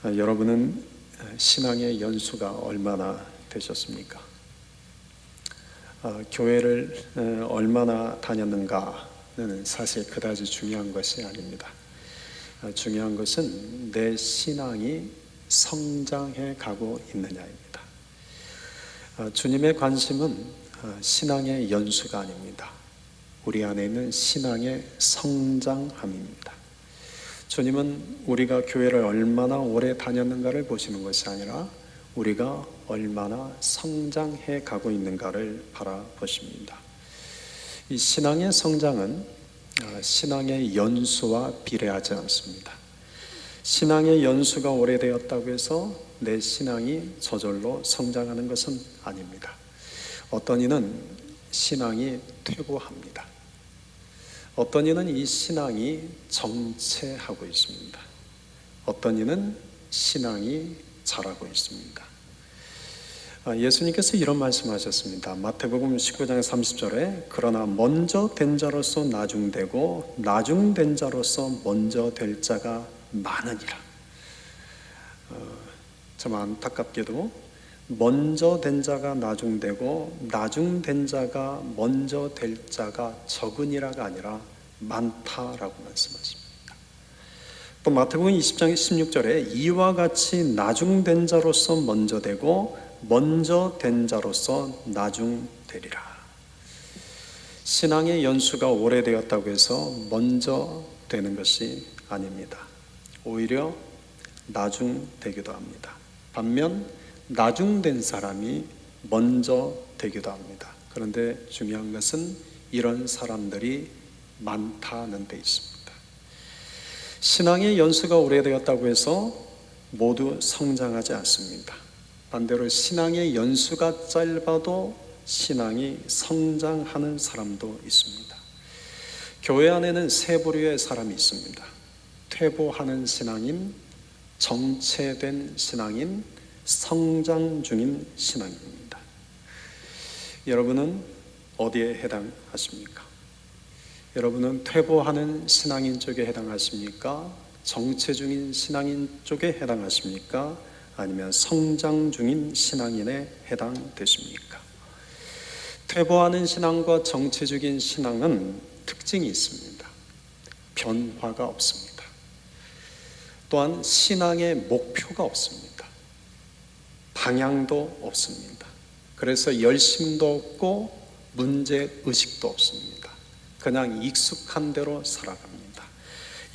여러분은 신앙의 연수가 얼마나 되셨습니까? 교회를 얼마나 다녔는가는 사실 그다지 중요한 것이 아닙니다. 중요한 것은 내 신앙이 성장해 가고 있느냐입니다. 주님의 관심은 신앙의 연수가 아닙니다. 우리 안에 있는 신앙의 성장함입니다. 주님은 우리가 교회를 얼마나 오래 다녔는가를 보시는 것이 아니라 우리가 얼마나 성장해 가고 있는가를 바라보십니다. 이 신앙의 성장은 신앙의 연수와 비례하지 않습니다. 신앙의 연수가 오래되었다고 해서 내 신앙이 저절로 성장하는 것은 아닙니다. 어떤 이는 신앙이 퇴보합니다. 어떤 이는 이 신앙이 정체하고 있습니다. 어떤 이는 신앙이 자라고 있습니다. 예수님께서 이런 말씀하셨습니다. 마태복음 19장 30절에 그러나 먼저 된 자로서 나중되고 나중된 자로서 먼저 될 자가 많으니라. 참 안타깝게도 먼저 된 자가 나중되고 나중된 자가 먼저 될 자가 적으니라가 아니라 많다라고 말씀하십니다. 또 마태복음 20장 16절에 이와 같이 나중된 자로서 먼저 되고 먼저 된 자로서 나중되리라. 신앙의 연수가 오래되었다고 해서 먼저 되는 것이 아닙니다. 오히려 나중되기도 합니다. 반면 나중된 사람이 먼저 되기도 합니다. 그런데 중요한 것은 이런 사람들이 많다는 데 있습니다. 신앙의 연수가 오래되었다고 해서 모두 성장하지 않습니다. 반대로 신앙의 연수가 짧아도 신앙이 성장하는 사람도 있습니다. 교회 안에는 세 부류의 사람이 있습니다. 퇴보하는 신앙인, 정체된 신앙인, 성장 중인 신앙입니다. 여러분은 어디에 해당하십니까? 여러분은 퇴보하는 신앙인 쪽에 해당하십니까? 정체 중인 신앙인 쪽에 해당하십니까? 아니면 성장 중인 신앙인에 해당되십니까? 퇴보하는 신앙과 정체 중인 신앙은 특징이 있습니다. 변화가 없습니다. 또한 신앙의 목표가 없습니다. 방향도 없습니다. 그래서 열심도 없고 문제의식도 없습니다. 그냥 익숙한 대로 살아갑니다.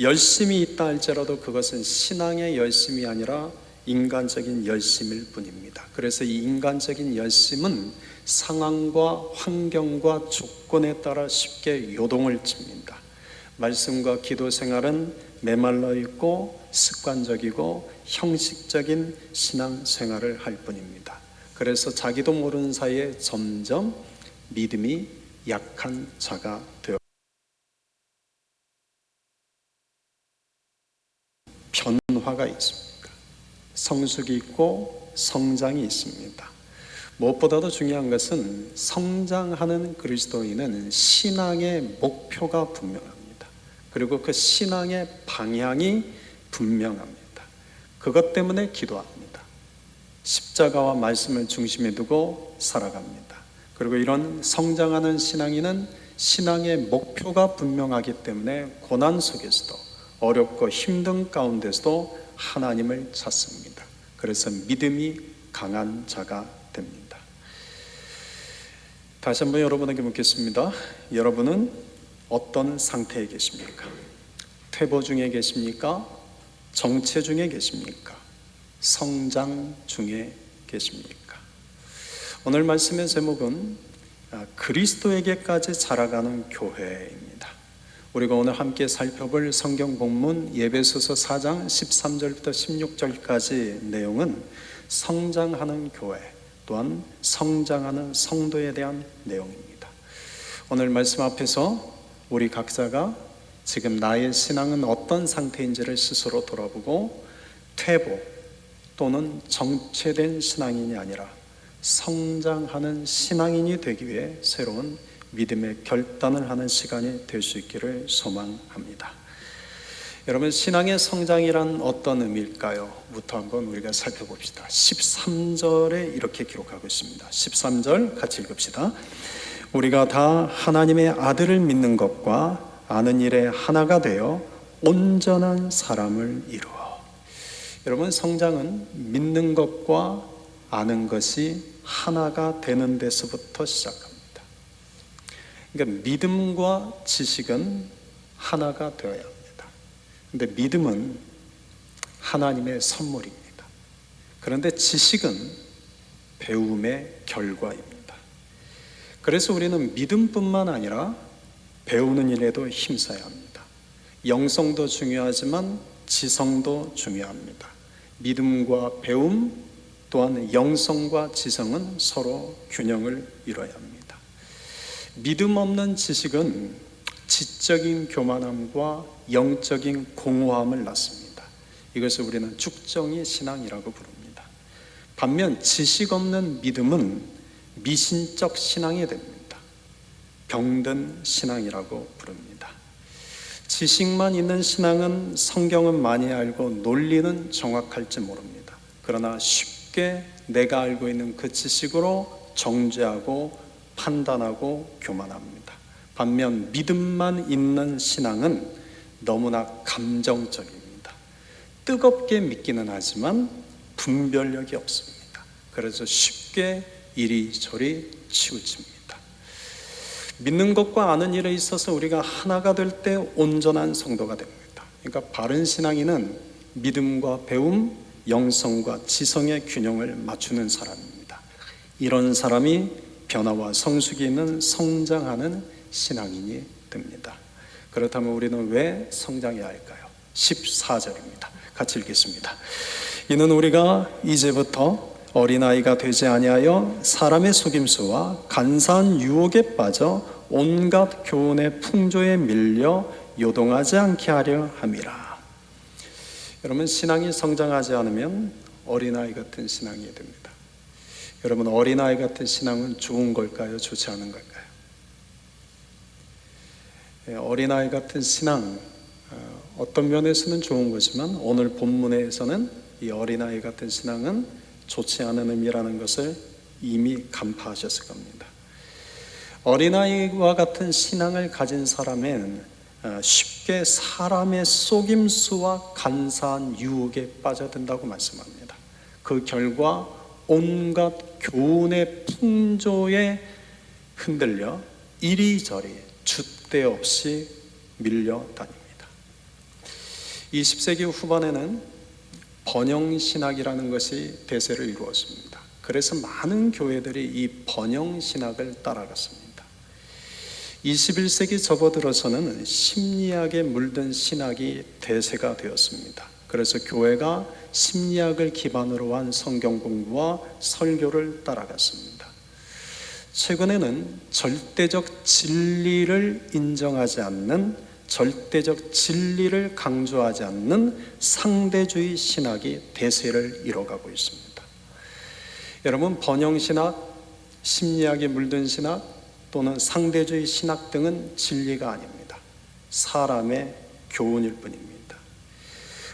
열심이 있다 할지라도 그것은 신앙의 열심이 아니라 인간적인 열심일 뿐입니다. 그래서 이 인간적인 열심은 상황과 환경과 조건에 따라 쉽게 요동을 칩니다. 말씀과 기도 생활은 메말라 있고 습관적이고 형식적인 신앙생활을 할 뿐입니다. 그래서 자기도 모르는 사이에 점점 믿음이 약한 자가 되어 변화가 있습니다. 성숙이 있고 성장이 있습니다. 무엇보다도 중요한 것은 성장하는 그리스도인은 신앙의 목표가 분명합니다. 그리고 그 신앙의 방향이 분명합니다. 그것 때문에 기도합니다. 십자가와 말씀을 중심에 두고 살아갑니다. 그리고 이런 성장하는 신앙인은 신앙의 목표가 분명하기 때문에 고난 속에서도 어렵고 힘든 가운데서도 하나님을 찾습니다. 그래서 믿음이 강한 자가 됩니다. 다시 한번 여러분에게 묻겠습니다. 여러분은 어떤 상태에 계십니까? 퇴보 중에 계십니까? 정체 중에 계십니까? 성장 중에 계십니까? 오늘 말씀의 제목은 그리스도에게까지 자라가는 교회입니다. 우리가 오늘 함께 살펴볼 성경 본문 에베소서 4장 13절부터 16절까지 내용은 성장하는 교회 또한 성장하는 성도에 대한 내용입니다. 오늘 말씀 앞에서 우리 각자가 지금 나의 신앙은 어떤 상태인지를 스스로 돌아보고 퇴보 또는 정체된 신앙인이 아니라 성장하는 신앙인이 되기 위해 새로운 믿음의 결단을 하는 시간이 될 수 있기를 소망합니다. 여러분, 신앙의 성장이란 어떤 의미일까요? 부터 한번 우리가 살펴봅시다. 13절에 이렇게 기록하고 있습니다. 13절 같이 읽읍시다. 우리가 다 하나님의 아들을 믿는 것과 아는 일에 하나가 되어 온전한 사람을 이루어. 여러분, 성장은 믿는 것과 아는 것이 하나가 되는 데서부터 시작합니다. 그러니까 믿음과 지식은 하나가 되어야 합니다. 근데 믿음은 하나님의 선물입니다. 그런데 지식은 배움의 결과입니다. 그래서 우리는 믿음뿐만 아니라 배우는 일에도 힘써야 합니다. 영성도 중요하지만 지성도 중요합니다. 믿음과 배움 또한 영성과 지성은 서로 균형을 이뤄야 합니다. 믿음 없는 지식은 지적인 교만함과 영적인 공허함을 낳습니다. 이것을 우리는 죽정이 신앙이라고 부릅니다. 반면 지식 없는 믿음은 미신적 신앙이 됩니다. 병든 신앙이라고 부릅니다. 지식만 있는 신앙은 성경은 많이 알고 논리는 정확할지 모릅니다. 그러나 쉽게 내가 알고 있는 그 지식으로 정죄하고 판단하고 교만합니다. 반면 믿음만 있는 신앙은 너무나 감정적입니다. 뜨겁게 믿기는 하지만 분별력이 없습니다. 그래서 쉽게 이리저리 치우칩니다. 믿는 것과 아는 일에 있어서 우리가 하나가 될 때 온전한 성도가 됩니다. 그러니까 바른 신앙인은 믿음과 배움, 영성과 지성의 균형을 맞추는 사람입니다. 이런 사람이 변화와 성숙이 있는 성장하는 신앙인이 됩니다. 그렇다면 우리는 왜 성장해야 할까요? 14절입니다. 같이 읽겠습니다. 이는 우리가 이제부터 어린아이가 되지 아니하여 사람의 속임수와 간사한 유혹에 빠져 온갖 교훈의 풍조에 밀려 요동하지 않게 하려 함이라. 여러분, 신앙이 성장하지 않으면 어린아이 같은 신앙이 됩니다. 여러분, 어린아이 같은 신앙은 좋은 걸까요? 좋지 않은 걸까요? 어린아이 같은 신앙, 어떤 면에서는 좋은 거지만 오늘 본문에서는 이 어린아이 같은 신앙은 좋지 않은 의미라는 것을 이미 간파하셨을 겁니다. 어린아이와 같은 신앙을 가진 사람은 쉽게 사람의 속임수와 간사한 유혹에 빠져든다고 말씀합니다. 그 결과 온갖 교훈의 풍조에 흔들려 이리저리 줏대 없이 밀려다닙니다. 20세기 후반에는 번영신학이라는 것이 대세를 이루었습니다. 그래서 많은 교회들이 이 번영신학을 따라갔습니다. 21세기 접어들어서는 심리학에 물든 신학이 대세가 되었습니다. 그래서 교회가 심리학을 기반으로 한 성경 공부와 설교를 따라갔습니다. 최근에는 절대적 진리를 인정하지 않는, 절대적 진리를 강조하지 않는 상대주의 신학이 대세를 이뤄가고 있습니다. 여러분, 번영신학, 심리학에 물든 신학 또는 상대주의 신학 등은 진리가 아닙니다. 사람의 교훈일 뿐입니다.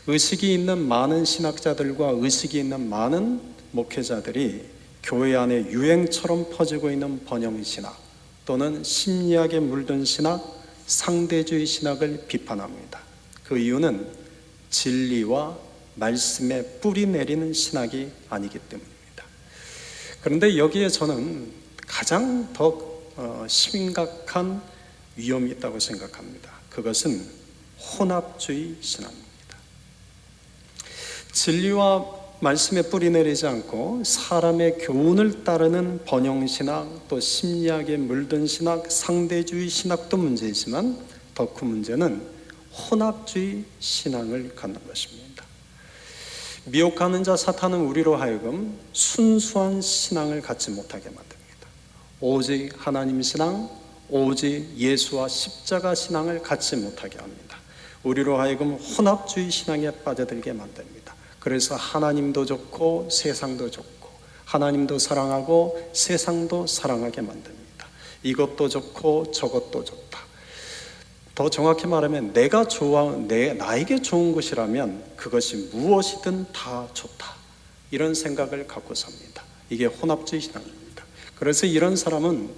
의식이 있는 많은 신학자들과 의식이 있는 많은 목회자들이 교회 안에 유행처럼 퍼지고 있는 번영신학 또는 심리학에 물든 신학, 상대주의 신학을 비판합니다. 그 이유는 진리와 말씀에 뿌리 내리는 신학이 아니기 때문입니다. 그런데 여기에 저는 가장 더 심각한 위험이 있다고 생각합니다. 그것은 혼합주의 신학입니다. 진리와 말씀에 뿌리 내리지 않고 사람의 교훈을 따르는 번영신학, 또 심리학에 물든 신학, 상대주의 신학도 문제이지만 더 큰 문제는 혼합주의 신앙을 갖는 것입니다. 미혹하는 자 사탄은 우리로 하여금 순수한 신앙을 갖지 못하게 만듭니다. 오직 하나님 신앙, 오직 예수와 십자가 신앙을 갖지 못하게 합니다. 우리로 하여금 혼합주의 신앙에 빠져들게 만듭니다. 그래서 하나님도 좋고 세상도 좋고, 하나님도 사랑하고 세상도 사랑하게 만듭니다. 이것도 좋고 저것도 좋다. 더 정확히 말하면 나에게 좋은 것이라면 그것이 무엇이든 다 좋다, 이런 생각을 갖고 삽니다. 이게 혼합주의 신앙입니다. 그래서 이런 사람은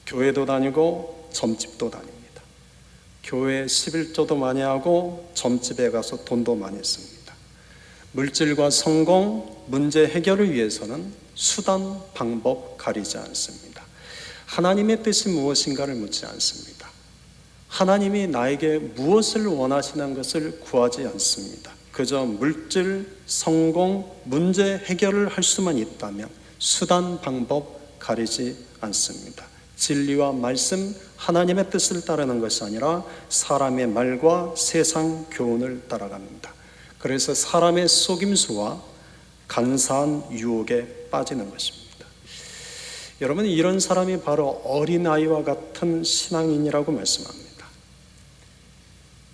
교회도 다니고 점집도 다닙니다. 교회 11조도 많이 하고 점집에 가서 돈도 많이 씁니다. 물질과 성공, 문제 해결을 위해서는 수단, 방법 가리지 않습니다. 하나님의 뜻이 무엇인가를 묻지 않습니다. 하나님이 나에게 무엇을 원하시는 것을 구하지 않습니다. 그저 물질, 성공, 문제 해결을 할 수만 있다면 수단, 방법 가리지 않습니다. 진리와 말씀, 하나님의 뜻을 따르는 것이 아니라 사람의 말과 세상 교훈을 따라갑니다. 그래서 사람의 속임수와 간사한 유혹에 빠지는 것입니다. 여러분, 이런 사람이 바로 어린아이와 같은 신앙인이라고 말씀합니다.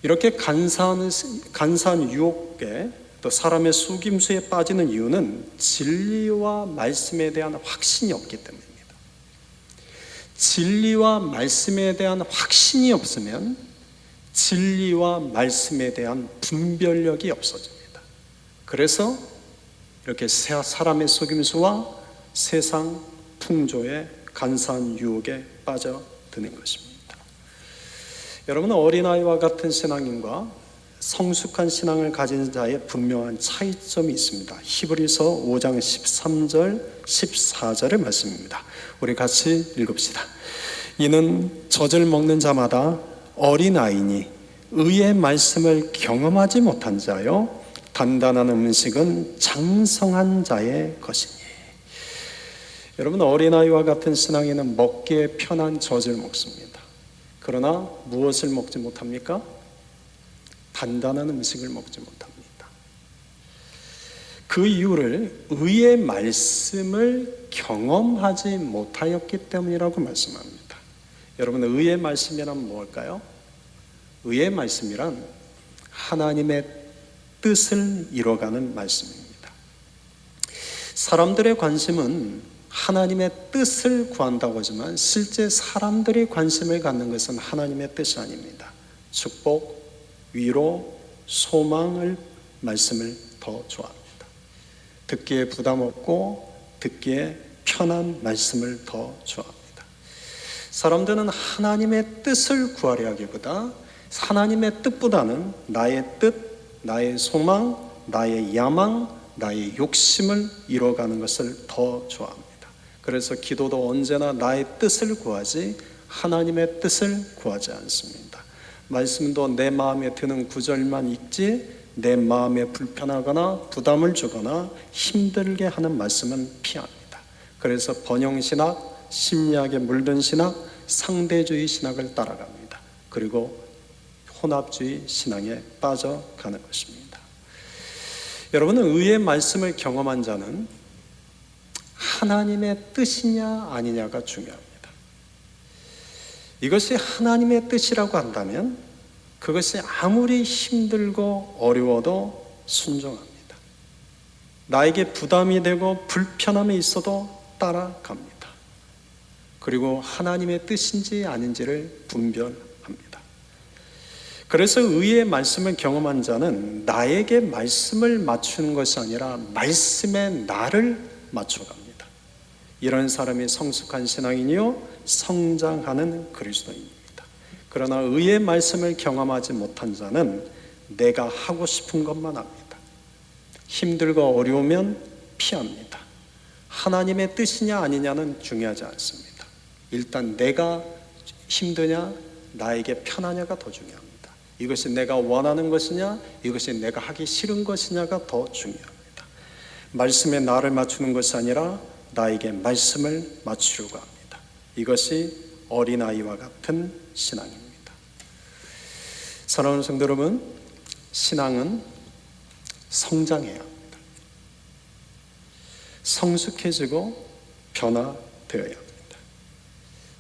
이렇게 간사한 유혹에 또 사람의 속임수에 빠지는 이유는 진리와 말씀에 대한 확신이 없기 때문입니다. 진리와 말씀에 대한 확신이 없으면 진리와 말씀에 대한 분별력이 없어집니다. 그래서 이렇게 사람의 속임수와 세상 풍조의 간사한 유혹에 빠져드는 것입니다. 여러분은 어린아이와 같은 신앙인과 성숙한 신앙을 가진 자의 분명한 차이점이 있습니다. 히브리서 5장 13절 14절의 말씀입니다. 우리 같이 읽읍시다. 이는 젖을 먹는 자마다 어린아이니 의의 말씀을 경험하지 못한 자요 단단한 음식은 장성한 자의 것이니. 여러분, 어린아이와 같은 신앙인은 먹기에 편한 젖을 먹습니다. 그러나 무엇을 먹지 못합니까? 단단한 음식을 먹지 못합니다. 그 이유를 의의 말씀을 경험하지 못하였기 때문이라고 말씀합니다. 여러분, 의의 말씀이란 무엇일까요? 의의 말씀이란 하나님의 뜻을 이뤄가는 말씀입니다. 사람들의 관심은 하나님의 뜻을 구한다고 하지만 실제 사람들이 관심을 갖는 것은 하나님의 뜻이 아닙니다. 축복, 위로, 소망을 말씀을 더 좋아합니다. 듣기에 부담 없고 듣기에 편한 말씀을 더 좋아합니다. 사람들은 하나님의 뜻을 구하려 하기보다 하나님의 뜻보다는 나의 뜻, 나의 소망, 나의 야망, 나의 욕심을 이뤄가는 것을 더 좋아합니다. 그래서 기도도 언제나 나의 뜻을 구하지 하나님의 뜻을 구하지 않습니다. 말씀도 내 마음에 드는 구절만 읽지 내 마음에 불편하거나 부담을 주거나 힘들게 하는 말씀은 피합니다. 그래서 번영신학, 심리학에 물든 신학, 상대주의 신학을 따라갑니다. 그리고 혼합주의 신앙에 빠져가는 것입니다. 여러분은 의의 말씀을 경험한 자는 하나님의 뜻이냐 아니냐가 중요합니다. 이것이 하나님의 뜻이라고 한다면 그것이 아무리 힘들고 어려워도 순종합니다. 나에게 부담이 되고 불편함이 있어도 따라갑니다. 그리고 하나님의 뜻인지 아닌지를 분별합니다. 그래서 의의 말씀을 경험한 자는 나에게 말씀을 맞추는 것이 아니라 말씀에 나를 맞춰갑니다. 이런 사람이 성숙한 신앙인이요 성장하는 그리스도인입니다. 그러나 의의 말씀을 경험하지 못한 자는 내가 하고 싶은 것만 합니다. 힘들고 어려우면 피합니다. 하나님의 뜻이냐 아니냐는 중요하지 않습니다. 일단 내가 힘드냐 나에게 편하냐가 더 중요합니다. 이것이 내가 원하는 것이냐 이것이 내가 하기 싫은 것이냐가 더 중요합니다. 말씀에 나를 맞추는 것이 아니라 나에게 말씀을 맞추려고 합니다. 이것이 어린아이와 같은 신앙입니다. 사랑하는 성도 여러분, 신앙은 성장해야 합니다. 성숙해지고 변화되어야 합니다.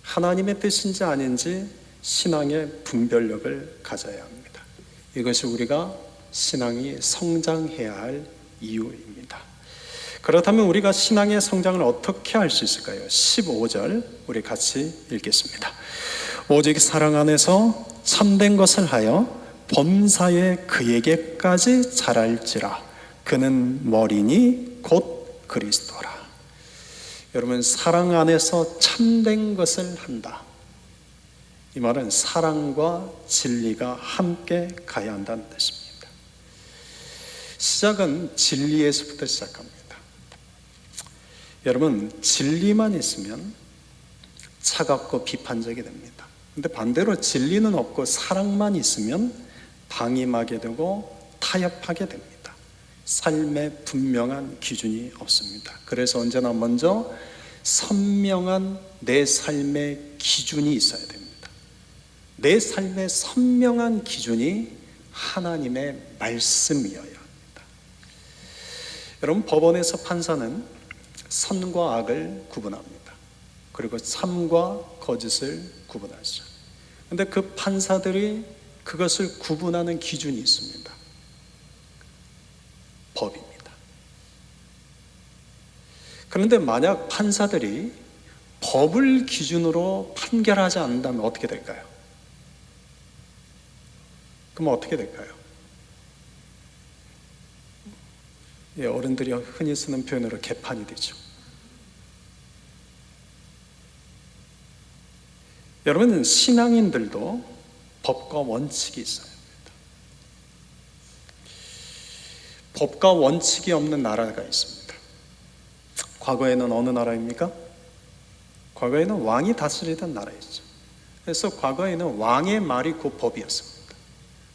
하나님의 뜻인지 아닌지 신앙의 분별력을 가져야 합니다. 이것이 우리가 신앙이 성장해야 할 이유입니다. 그렇다면 우리가 신앙의 성장을 어떻게 할 수 있을까요? 15절 우리 같이 읽겠습니다. 오직 사랑 안에서 참된 것을 하여 범사에 그에게까지 자랄지라. 그는 머리니 곧 그리스도라. 여러분, 사랑 안에서 참된 것을 한다. 이 말은 사랑과 진리가 함께 가야 한다는 뜻입니다. 시작은 진리에서부터 시작합니다. 여러분, 진리만 있으면 차갑고 비판적이 됩니다. 근데 반대로 진리는 없고 사랑만 있으면 방임하게 되고 타협하게 됩니다. 삶에 분명한 기준이 없습니다. 그래서 언제나 먼저 선명한 내 삶의 기준이 있어야 됩니다. 내 삶의 선명한 기준이 하나님의 말씀이어야 합니다. 여러분, 법원에서 판사는 선과 악을 구분합니다. 그리고 참과 거짓을 구분하죠. 그런데 그 판사들이 그것을 구분하는 기준이 있습니다. 법입니다. 그런데 만약 판사들이 법을 기준으로 판결하지 않는다면 어떻게 될까요? 그럼 어떻게 될까요? 예, 어른들이 흔히 쓰는 표현으로 개판이 되죠. 여러분, 신앙인들도 법과 원칙이 있어야 합니다. 법과 원칙이 없는 나라가 있습니다. 과거에는 어느 나라입니까? 과거에는 왕이 다스리던 나라였죠. 그래서 과거에는 왕의 말이 곧 법이었습니다.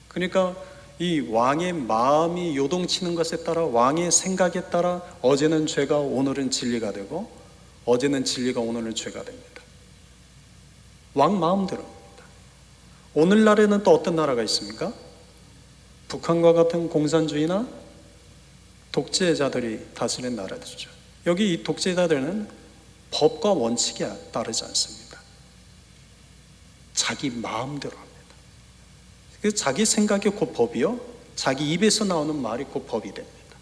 그러니까 이 왕의 마음이 요동치는 것에 따라, 왕의 생각에 따라 어제는 죄가 오늘은 진리가 되고, 어제는 진리가 오늘은 죄가 됩니다. 왕 마음대로입니다. 오늘날에는 또 어떤 나라가 있습니까? 북한과 같은 공산주의나 독재자들이 다스리는 나라들이죠. 여기 이 독재자들은 법과 원칙에 따르지 않습니다. 자기 마음대로 합니다. 그래서 자기 생각이 곧 법이요, 자기 입에서 나오는 말이 곧 법이 됩니다.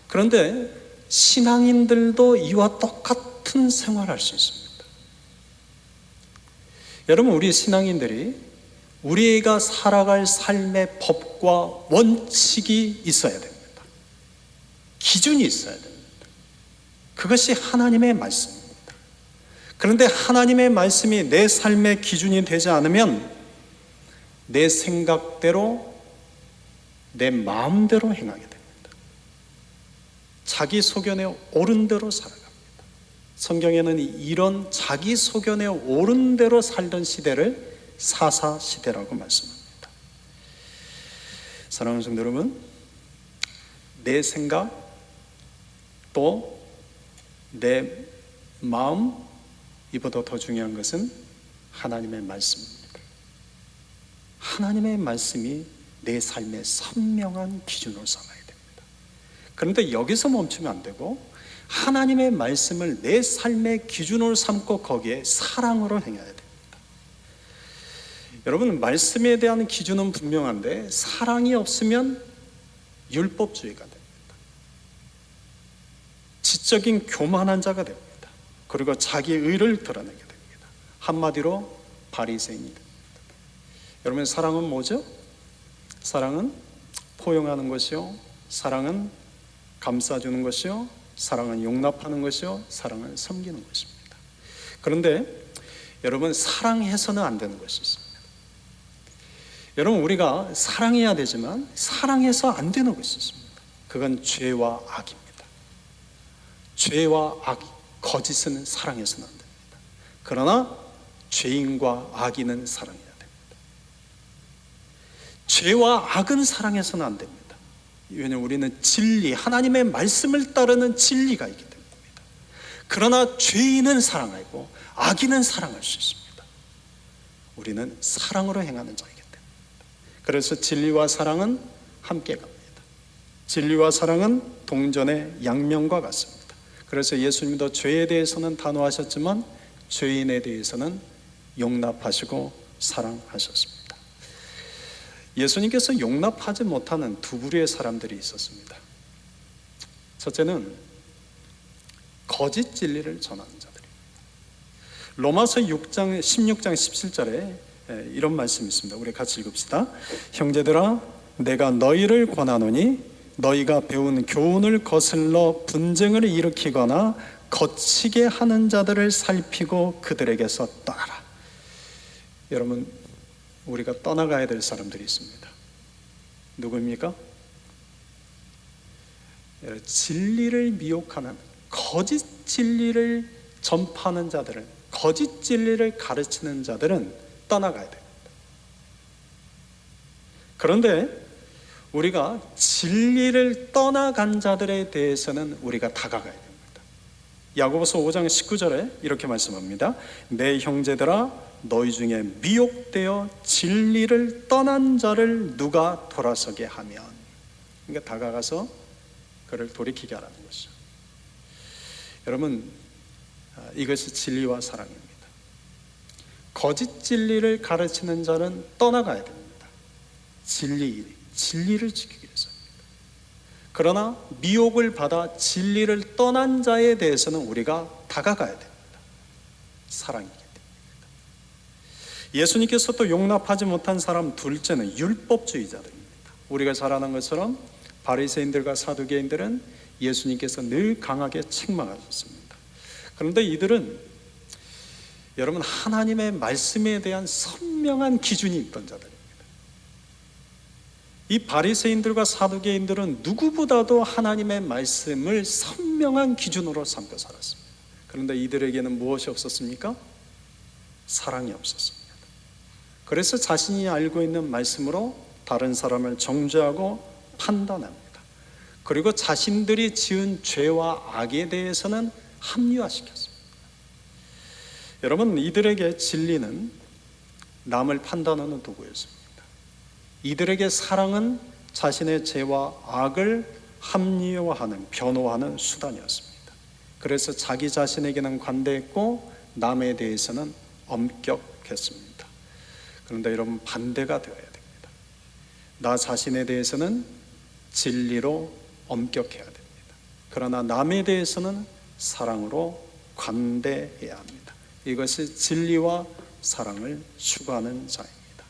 그런데 신앙인들도 이와 똑같은 생활을 할 수 있습니다. 여러분, 우리 신앙인들이 우리가 살아갈 삶의 법과 원칙이 있어야 됩니다. 기준이 있어야 됩니다. 그것이 하나님의 말씀입니다. 그런데 하나님의 말씀이 내 삶의 기준이 되지 않으면 내 생각대로, 내 마음대로 행하게 됩니다. 자기 소견에 옳은 대로 살아갑니다. 성경에는 이런 자기 소견에 옳은 대로 살던 시대를 사사시대라고 말씀합니다. 사랑하는 성도 여러분, 내 생각 또 내 마음, 이보다 더 중요한 것은 하나님의 말씀입니다. 하나님의 말씀이 내 삶의 선명한 기준으로 삼아야 됩니다. 그런데 여기서 멈추면 안 되고 하나님의 말씀을 내 삶의 기준으로 삼고 거기에 사랑으로 행해야 됩니다. 여러분, 말씀에 대한 기준은 분명한데 사랑이 없으면 율법주의가 됩니다. 지적인 교만한 자가 됩니다. 그리고 자기 의를 드러내게 됩니다. 한마디로 바리새인이 됩니다. 여러분, 사랑은 뭐죠? 사랑은 포용하는 것이요, 사랑은 감싸주는 것이요, 사랑은 용납하는 것이요, 사랑은 섬기는 것입니다. 그런데 여러분, 사랑해서는 안 되는 것이 있습니다. 여러분, 우리가 사랑해야 되지만 사랑해서 안 되는 것이 있습니다. 그건 죄와 악입니다. 죄와 악, 거짓은 사랑해서는 안 됩니다. 그러나 죄인과 악인은 사랑해야 됩니다. 죄와 악은 사랑해서는 안 됩니다. 왜냐하면 우리는 진리, 하나님의 말씀을 따르는 진리가 있기 때문입니다. 그러나 죄인은 사랑하고 악인은 사랑할 수 있습니다. 우리는 사랑으로 행하는 자이기 때문입니다. 그래서 진리와 사랑은 함께 갑니다. 진리와 사랑은 동전의 양면과 같습니다. 그래서 예수님도 죄에 대해서는 단호하셨지만 죄인에 대해서는 용납하시고 사랑하셨습니다. 예수님께서 용납하지 못하는 두 부류의 사람들이 있었습니다. 첫째는 거짓 진리를 전하는 자들입니다. 로마서 6장 16장 17절에 이런 말씀이 있습니다. 우리 같이 읽읍시다. 형제들아, 내가 너희를 권하노니 너희가 배운 교훈을 거슬러 분쟁을 일으키거나 거치게 하는 자들을 살피고 그들에게서 떠나라. 여러분, 우리가 떠나가야 될 사람들이 있습니다. 누구입니까? 진리를 미혹하는, 거짓 진리를 전파하는 자들은, 거짓 진리를 가르치는 자들은 떠나가야 됩니다. 그런데 우리가 진리를 떠나간 자들에 대해서는 우리가 다가가야 됩니다. 야고보서 5장 19절에 이렇게 말씀합니다. 내 형제들아, 너희 중에 미혹되어 진리를 떠난 자를 누가 돌아서게 하면, 그러니까 다가가서 그를 돌이키게 하라는 것이죠. 여러분, 이것이 진리와 사랑입니다. 거짓 진리를 가르치는 자는 떠나가야 됩니다. 진리를 지키기 위해서입니다. 그러나 미혹을 받아 진리를 떠난 자에 대해서는 우리가 다가가야 됩니다. 사랑이기 때문입니다. 예수님께서 또 용납하지 못한 사람 둘째는 율법주의자들입니다. 우리가 잘 아는 것처럼 바리새인들과 사두개인들은 예수님께서 늘 강하게 책망하셨습니다. 그런데 이들은 여러분, 하나님의 말씀에 대한 선명한 기준이 있던 자들입니다. 이 바리새인들과 사두개인들은 누구보다도 하나님의 말씀을 선명한 기준으로 삼고 살았습니다. 그런데 이들에게는 무엇이 없었습니까? 사랑이 없었습니다. 그래서 자신이 알고 있는 말씀으로 다른 사람을 정죄하고 판단합니다. 그리고 자신들이 지은 죄와 악에 대해서는 합리화시켰습니다. 여러분, 이들에게 진리는 남을 판단하는 도구였습니다. 이들에게 사랑은 자신의 죄와 악을 합리화하는, 변호하는 수단이었습니다. 그래서 자기 자신에게는 관대했고 남에 대해서는 엄격했습니다. 그런데 여러분, 반대가 되어야 됩니다. 나 자신에 대해서는 진리로 엄격해야 됩니다. 그러나 남에 대해서는 사랑으로 관대해야 합니다. 이것이 진리와 사랑을 추구하는 자입니다.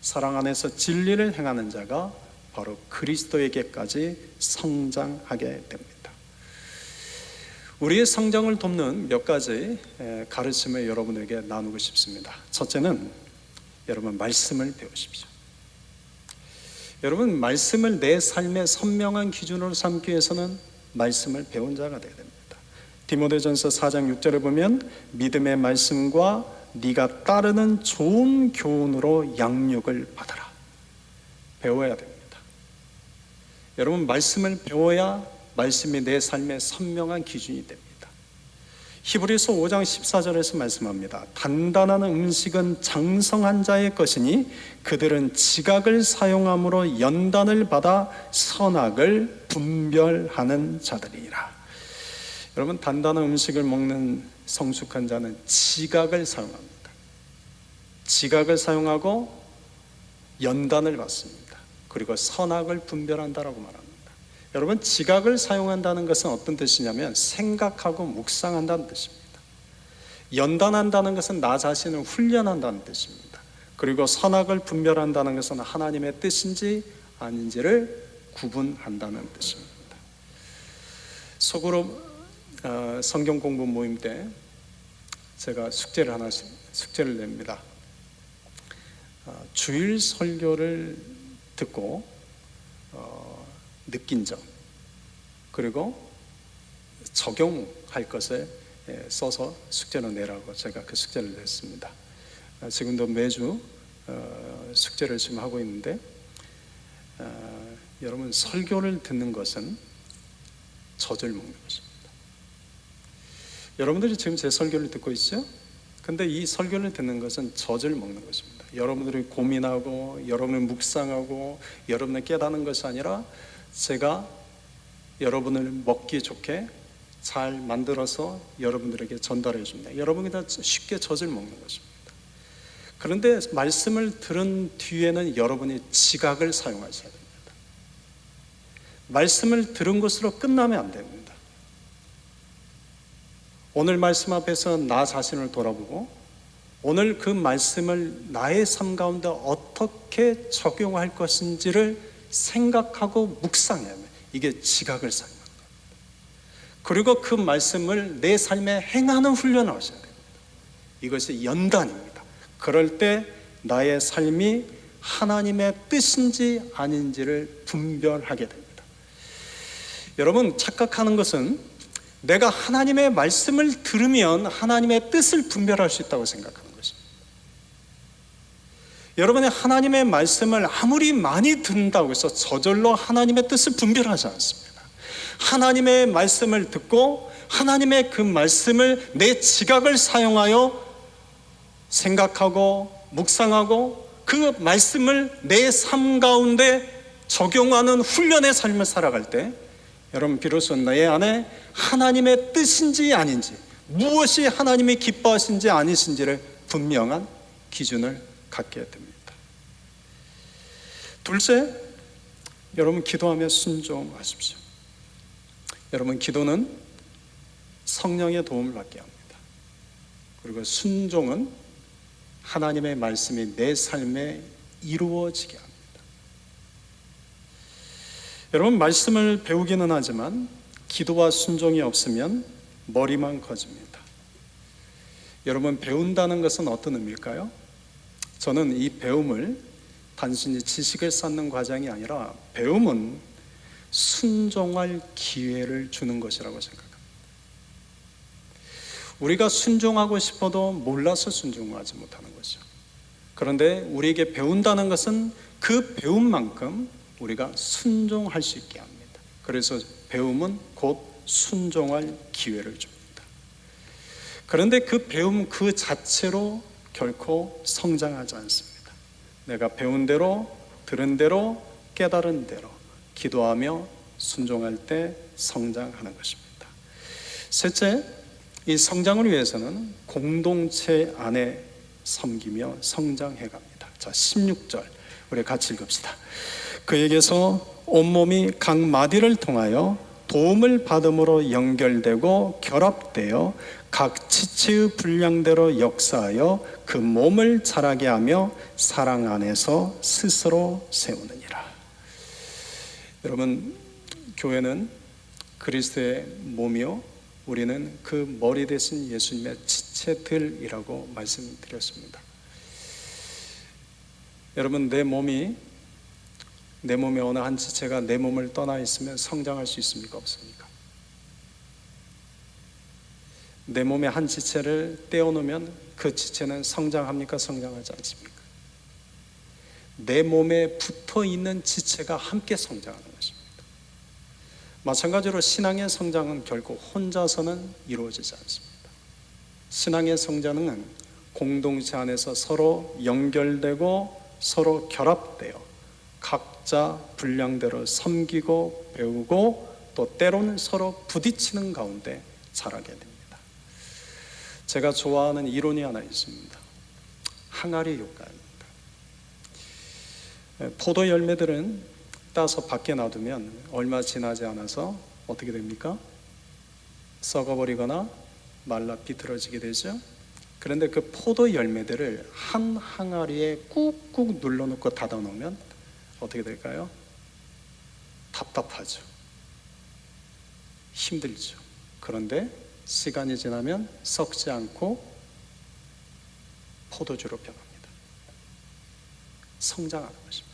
사랑 안에서 진리를 행하는 자가 바로 그리스도에게까지 성장하게 됩니다. 우리의 성장을 돕는 몇 가지 가르침을 여러분에게 나누고 싶습니다. 첫째는 여러분, 말씀을 배우십시오. 여러분, 말씀을 내 삶의 선명한 기준으로 삼기 위해서는 말씀을 배운 자가 되어야 됩니다. 디모데전서 4장 6절에 보면 믿음의 말씀과 네가 따르는 좋은 교훈으로 양육을 받아라. 배워야 됩니다. 여러분, 말씀을 배워야 말씀이 내 삶의 선명한 기준이 됩니다. 히브리서 5장 14절에서 말씀합니다. 단단한 음식은 장성한 자의 것이니 그들은 지각을 사용함으로 연단을 받아 선악을 분별하는 자들이라. 여러분, 단단한 음식을 먹는 성숙한 자는 지각을 사용합니다. 지각을 사용하고 연단을 받습니다. 그리고 선악을 분별한다라고 말합니다. 여러분, 지각을 사용한다는 것은 어떤 뜻이냐면 생각하고 묵상한다는 뜻입니다. 연단한다는 것은 나 자신을 훈련한다는 뜻입니다. 그리고 선악을 분별한다는 것은 하나님의 뜻인지 아닌지를 구분한다는 뜻입니다. 속으로 성경 공부 모임 때 제가 숙제를 냅니다. 주일 설교를 듣고 느낀 점, 그리고 적용할 것을 써서 숙제를 내라고 제가 그 숙제를 냈습니다. 지금도 매주 숙제를 지금 하고 있는데, 여러분, 설교를 듣는 것은 젖을 먹는 것입니다. 여러분들이 지금 제 설교를 듣고 있죠? 근데 이 설교를 듣는 것은 젖을 먹는 것입니다. 여러분들이 고민하고 여러분을 묵상하고 여러분을 깨닫는 것이 아니라 제가 여러분을 먹기 좋게 잘 만들어서 여러분들에게 전달해 줍니다. 여러분이 다 쉽게 젖을 먹는 것입니다. 그런데 말씀을 들은 뒤에는 여러분이 지각을 사용하셔야 됩니다. 말씀을 들은 것으로 끝나면 안 됩니다. 오늘 말씀 앞에서 나 자신을 돌아보고 오늘 그 말씀을 나의 삶 가운데 어떻게 적용할 것인지를 생각하고 묵상해야 합니다. 이게 지각을 사용하는 겁니다. 그리고 그 말씀을 내 삶에 행하는 훈련을 하셔야 됩니다. 이것이 연단입니다. 그럴 때 나의 삶이 하나님의 뜻인지 아닌지를 분별하게 됩니다. 여러분, 착각하는 것은 내가 하나님의 말씀을 들으면 하나님의 뜻을 분별할 수 있다고 생각하는 것입니다. 여러분이 하나님의 말씀을 아무리 많이 듣는다고 해서 저절로 하나님의 뜻을 분별하지 않습니다. 하나님의 말씀을 듣고 하나님의 그 말씀을 내 지각을 사용하여 생각하고 묵상하고 그 말씀을 내 삶 가운데 적용하는 훈련의 삶을 살아갈 때 여러분, 비로소 내 안에 하나님의 뜻인지 아닌지, 무엇이 하나님이 기뻐하신지 아니신지를 분명한 기준을 갖게 됩니다. 둘째, 여러분, 기도하며 순종하십시오. 여러분, 기도는 성령의 도움을 받게 합니다. 그리고 순종은 하나님의 말씀이 내 삶에 이루어지게 합니다. 여러분, 말씀을 배우기는 하지만 기도와 순종이 없으면 머리만 커집니다. 여러분, 배운다는 것은 어떤 의미일까요? 저는 이 배움을 단순히 지식을 쌓는 과정이 아니라 배움은 순종할 기회를 주는 것이라고 생각합니다. 우리가 순종하고 싶어도 몰라서 순종하지 못하는 거죠. 그런데 우리에게 배운다는 것은 그 배움만큼 우리가 순종할 수 있게 합니다. 그래서 배움은 곧 순종할 기회를 줍니다. 그런데 그 배움 그 자체로 결코 성장하지 않습니다. 내가 배운 대로, 들은 대로, 깨달은 대로 기도하며 순종할 때 성장하는 것입니다. 셋째, 이 성장을 위해서는 공동체 안에 섬기며 성장해 갑니다. 자, 16절 우리 같이 읽읍시다. 그에게서 온몸이 각 마디를 통하여 도움을 받음으로 연결되고 결합되어 각 지체의 분량대로 역사하여 그 몸을 자라게 하며 사랑 안에서 스스로 세우느니라. 여러분, 교회는 그리스도의 몸이요 우리는 그 머리 대신 예수님의 지체들이라고 말씀드렸습니다. 여러분, 내 몸의 어느 한 지체가 내 몸을 떠나 있으면 성장할 수 있습니까? 없습니까? 내 몸의 한 지체를 떼어놓으면 그 지체는 성장합니까? 성장하지 않습니까? 내 몸에 붙어 있는 지체가 함께 성장하는 것입니다. 마찬가지로 신앙의 성장은 결코 혼자서는 이루어지지 않습니다. 신앙의 성장은 공동체 안에서 서로 연결되고 서로 결합되어 각자 분량대로 섬기고 배우고 또 때로는 서로 부딪히는 가운데 자라게 됩니다. 제가 좋아하는 이론이 하나 있습니다. 항아리 효과입니다. 포도 열매들은 따서 밖에 놔두면 얼마 지나지 않아서 어떻게 됩니까? 썩어버리거나 말라 비틀어지게 되죠. 그런데 그 포도 열매들을 한 항아리에 꾹꾹 눌러놓고 닫아놓으면 어떻게 될까요? 답답하죠. 힘들죠. 그런데 시간이 지나면 썩지 않고 포도주로 변합니다. 성장하는 것입니다.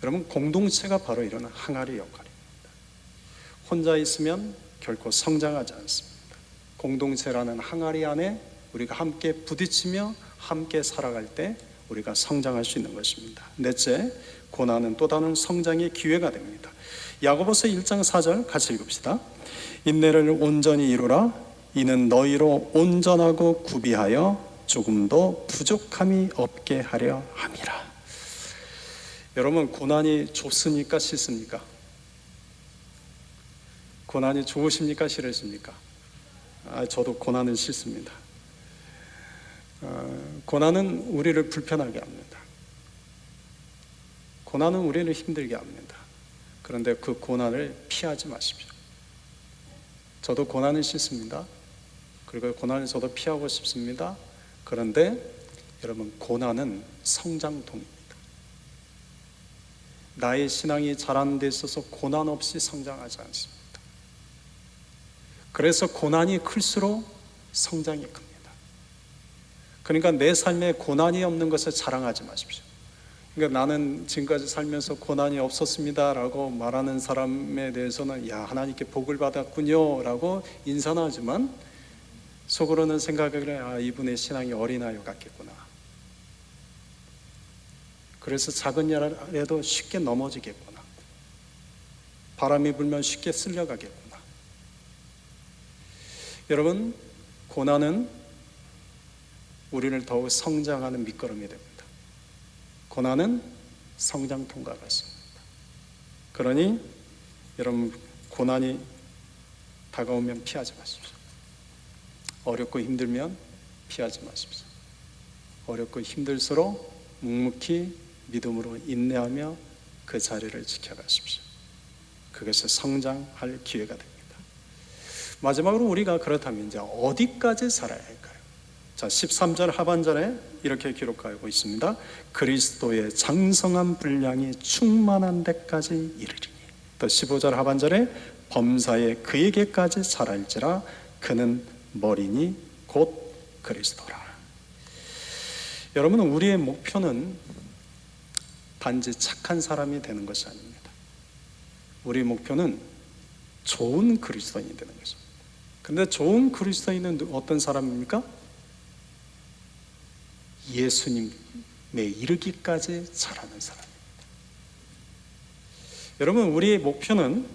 여러분, 공동체가 바로 이런 항아리 역할입니다. 혼자 있으면 결코 성장하지 않습니다. 공동체라는 항아리 안에 우리가 함께 부딪히며 함께 살아갈 때 우리가 성장할 수 있는 것입니다. 넷째, 고난은 또 다른 성장의 기회가 됩니다. 야고보서 1장 4절 같이 읽읍시다. 인내를 온전히 이루라. 이는 너희로 온전하고 구비하여 조금도 부족함이 없게 하려 함이라. 여러분, 고난이 좋습니까? 싫습니까? 고난이 좋으십니까? 싫으십니까? 저도 고난은 싫습니다. 고난은 우리를 불편하게 합니다. 고난은 우리를 힘들게 합니다. 그런데 그 고난을 피하지 마십시오. 저도 고난이 싫습니다. 그리고 고난을 저도 피하고 싶습니다. 그런데 여러분, 고난은 성장통입니다. 나의 신앙이 자라는 데 있어서 고난 없이 성장하지 않습니다. 그래서 고난이 클수록 성장이 큽니다. 그러니까 내 삶에 고난이 없는 것을 자랑하지 마십시오. 그러니까 나는 지금까지 살면서 고난이 없었습니다 라고 말하는 사람에 대해서는 야, 하나님께 복을 받았군요 라고 인사는 하지만 속으로는 생각을 해, 아, 이분의 신앙이 어린아이 같겠구나. 그래서 작은 일에도 쉽게 넘어지겠구나. 바람이 불면 쉽게 쓸려가겠구나. 여러분, 고난은 우리를 더욱 성장하는 밑거름이 됩니다. 고난은 성장통과 같습니다. 그러니 여러분, 고난이 다가오면 피하지 마십시오. 어렵고 힘들면 피하지 마십시오. 어렵고 힘들수록 묵묵히 믿음으로 인내하며 그 자리를 지켜가십시오. 그것이 성장할 기회가 됩니다. 마지막으로 우리가 그렇다면 이제 어디까지 살아야 할까요? 자, 13절 하반절에 이렇게 기록하고 있습니다. 그리스도의 장성한 분량이 충만한 데까지 이르리니. 또 15절 하반절에 범사에 그에게까지 자랄지라 그는 머리니 곧 그리스도라. 여러분, 우리의 목표는 단지 착한 사람이 되는 것이 아닙니다. 우리의 목표는 좋은 그리스도인이 되는 것입니다. 근데 좋은 그리스도인은 어떤 사람입니까? 예수님에 이르기까지 자라는 사람입니다. 여러분, 우리의 목표는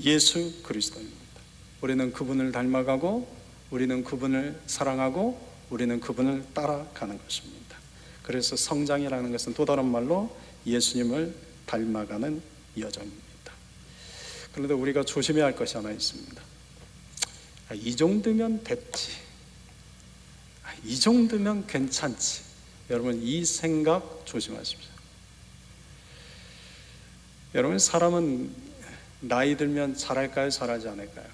예수 그리스도입니다. 우리는 그분을 닮아가고, 우리는 그분을 사랑하고, 우리는 그분을 따라가는 것입니다. 그래서 성장이라는 것은 또 다른 말로 예수님을 닮아가는 여정입니다. 그런데 우리가 조심해야 할 것이 하나 있습니다. 이 정도면 됐지, 이 정도면 괜찮지. 여러분, 이 생각 조심하십시오. 여러분, 사람은 나이 들면 잘할까요? 잘하지 않을까요?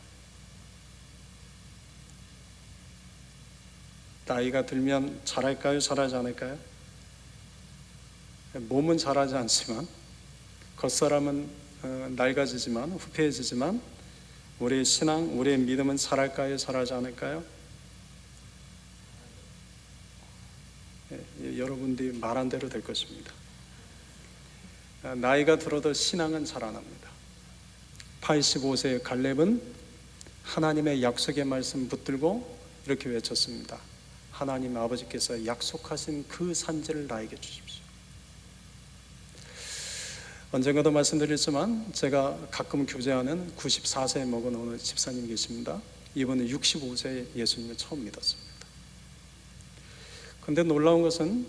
나이가 들면 잘할까요? 잘하지 않을까요? 몸은 잘하지 않지만, 겉사람은 낡아지지만, 후패해지지만, 우리의 신앙, 우리의 믿음은 잘할까요? 잘하지 않을까요? 여러분들이 말한 대로 될 것입니다. 나이가 들어도 신앙은 자라납니다. 85세의 갈렙은 하나님의 약속의 말씀 붙들고 이렇게 외쳤습니다. 하나님 아버지께서 약속하신 그 산지를 나에게 주십시오. 언젠가도 말씀드렸지만 제가 가끔 교제하는 94세 먹은 어느 집사님 계십니다. 이분은 65세에 예수님을 처음 믿었습니다. 그런데 놀라운 것은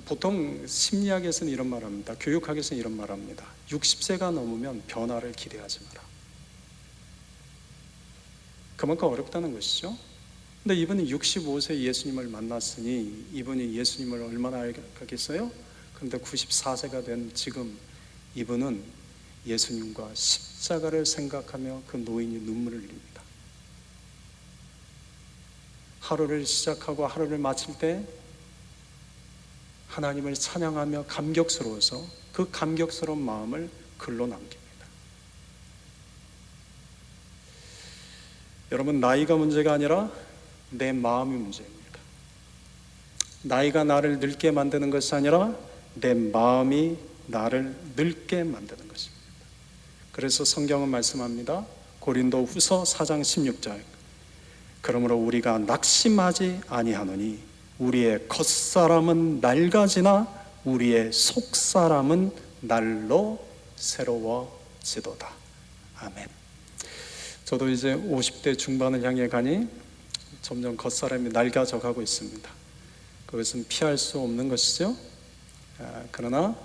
보통 심리학에서는 이런 말합니다. 교육학에서는 이런 말합니다. 60세가 넘으면 변화를 기대하지 마라. 그만큼 어렵다는 것이죠. 근데 이분이 65세 예수님을 만났으니 이분이 예수님을 얼마나 알겠어요? 그런데 94세가 된 지금 이분은 예수님과 십자가를 생각하며 그 노인이 눈물을 흘립니다. 하루를 시작하고 하루를 마칠 때 하나님을 찬양하며 감격스러워서 그 감격스러운 마음을 글로 남깁니다. 여러분, 나이가 문제가 아니라 내 마음이 문제입니다. 나이가 나를 늙게 만드는 것이 아니라 내 마음이 나를 늙게 만드는 것입니다. 그래서 성경은 말씀합니다. 고린도 후서 4장 16절, 그러므로 우리가 낙심하지 아니하노니 우리의 겉사람은 낡아지나 우리의 속사람은 날로 새로워지도다. 아멘. 저도 이제 50대 중반을 향해 가니 점점 겉사람이 낡아져 가고 있습니다. 그것은 피할 수 없는 것이죠. 그러나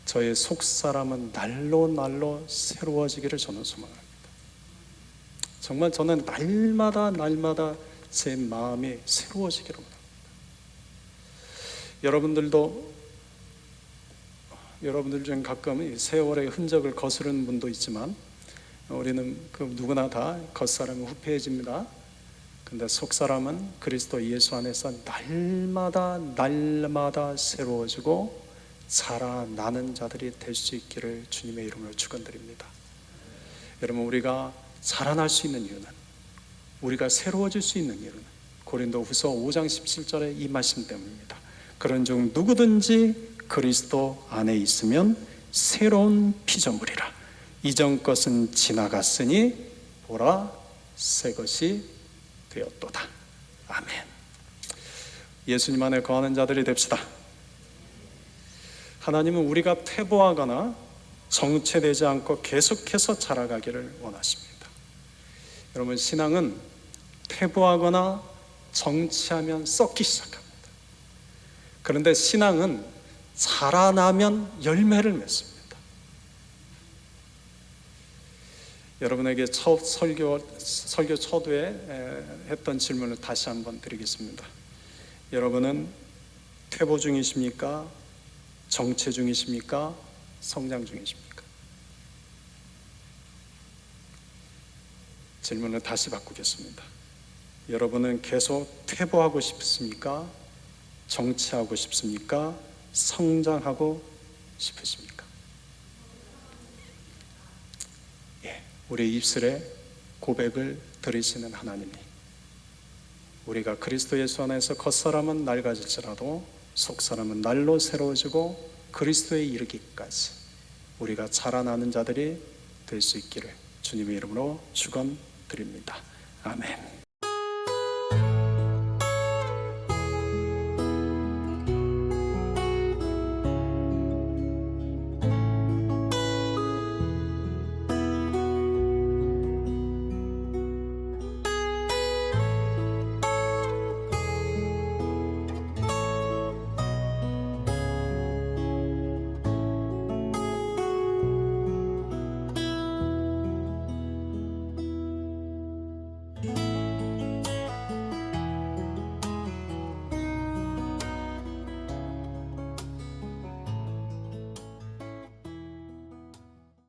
저의 속사람은 날로 새로워지기를 저는 소망합니다. 정말 저는 날마다 제 마음이 새로워지기를 원합니다. 여러분들 중에 가끔 세월의 흔적을 거스르는 분도 있지만 우리는 누구나 다 겉사람은 후패해집니다. 근데 속사람은 그리스도 예수 안에서 날마다 새로워지고 자라나는 자들이 될 수 있기를 주님의 이름으로 축원드립니다. 여러분, 우리가 자라날 수 있는 이유는, 우리가 새로워질 수 있는 이유는 고린도후서 5장 17절의 이 말씀 때문입니다. 그런즉 누구든지 그리스도 안에 있으면 새로운 피조물이라. 이전 것은 지나갔으니 보라 새 것이 되었도다. 아멘. 예수님 안에 거하는 자들이 됩시다. 하나님은 우리가 퇴보하거나 정체되지 않고 계속해서 자라가기를 원하십니다. 여러분, 신앙은 퇴보하거나 정체하면 썩기 시작합니다. 그런데 신앙은 자라나면 열매를 맺습니다. 여러분에게 첫 설교 초두에 했던 질문을 다시 한번 드리겠습니다. 여러분은 퇴보 중이십니까? 정체 중이십니까? 성장 중이십니까? 질문을 다시 바꾸겠습니다. 여러분은 계속 퇴보하고 싶습니까? 정체하고 싶습니까? 성장하고 싶으십니까? 우리 입술에 고백을 들으시는 하나님이, 우리가 그리스도 예수 안에서 겉사람은 낡아질지라도 속사람은 날로 새로워지고 그리스도에 이르기까지 우리가 자라나는 자들이 될 수 있기를 주님의 이름으로 축원드립니다. 아멘.